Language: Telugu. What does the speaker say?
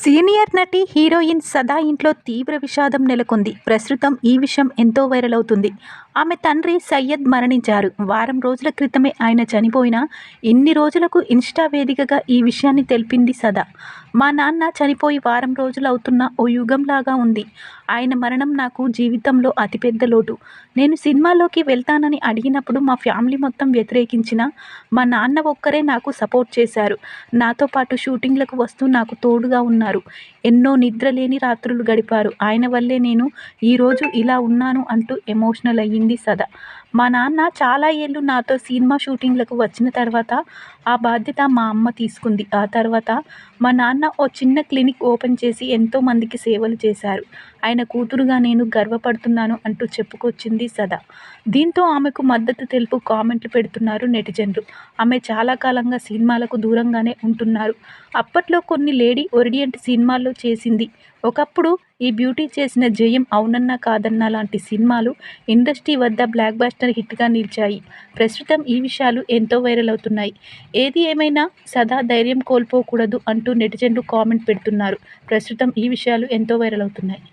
సీనియర్ నటి హీరోయిన్ సదా ఇంట్లో తీవ్ర విషాదం నెలకొంది. ప్రస్తుతం ఈ విషయం ఎంతో వైరల్ అవుతుంది. ఆమె తండ్రి సయ్యద్ మరణించారు. వారం రోజుల క్రితమే ఆయన చనిపోయినా ఇన్ని రోజులకు ఇన్స్టా వేదికగా ఈ విషయాన్ని తెలిపింది సదా. మా నాన్న చనిపోయి వారం రోజులు అవుతున్నా ఓ యుగంలాగా ఉంది. ఆయన మరణం నాకు జీవితంలో అతిపెద్ద లోటు. నేను సినిమాల్లోకి వెళ్తానని అడిగినప్పుడు మా ఫ్యామిలీ మొత్తం వ్యతిరేకించినా మా నాన్న ఒక్కరే నాకు సపోర్ట్ చేశారు. నాతో పాటు షూటింగ్లకు వస్తూ నాకు తోడుగా ఉన్నారు. ఎన్నో నిద్రలేని రాత్రులు గడిపారు. ఆయన వల్లే నేను ఈరోజు ఇలా ఉన్నాను అంటూ ఎమోషనల్ అయ్యింది సదా. మా నాన్న చాలా ఏళ్ళు నాతో సినిమా షూటింగ్లకు వచ్చిన తర్వాత ఆ బాధ్యత మా అమ్మ తీసుకుంది. ఆ తర్వాత మా నాన్న ఓ చిన్న క్లినిక్ ఓపెన్ చేసి ఎంతో మందికి సేవలు చేశారు. ఆయన కూతురుగా నేను గర్వపడుతున్నాను అంటూ చెప్పుకొచ్చింది సదా. దీంతో ఆమెకు మద్దతు తెలుపు కామెంట్లు పెడుతున్నారు నెటిజన్లు. ఆమె చాలా కాలంగా సినిమాలకు దూరంగానే ఉంటున్నారు. అప్పట్లో కొన్ని లేడీ ఓరియంట్ సినిమాల్లో చేసింది. ఒకప్పుడు ఈ బ్యూటీ చేసిన జయం, అవునన్నా కాదన్నా లాంటి సినిమాలు ఇండస్ట్రీ వద్ద బ్లాక్ బస్టర్ హిట్గా నిలిచాయి. ప్రస్తుతం ఈ విషయాలు ఎంతో వైరల్ అవుతున్నాయి. ఏది ఏమైనా సదా ధైర్యం కోల్పోకూడదు అంటూ నెటిజన్లు కామెంట్ పెడుతున్నారు. ప్రస్తుతం ఈ విషయాలు ఎంతో వైరల్ అవుతున్నాయి.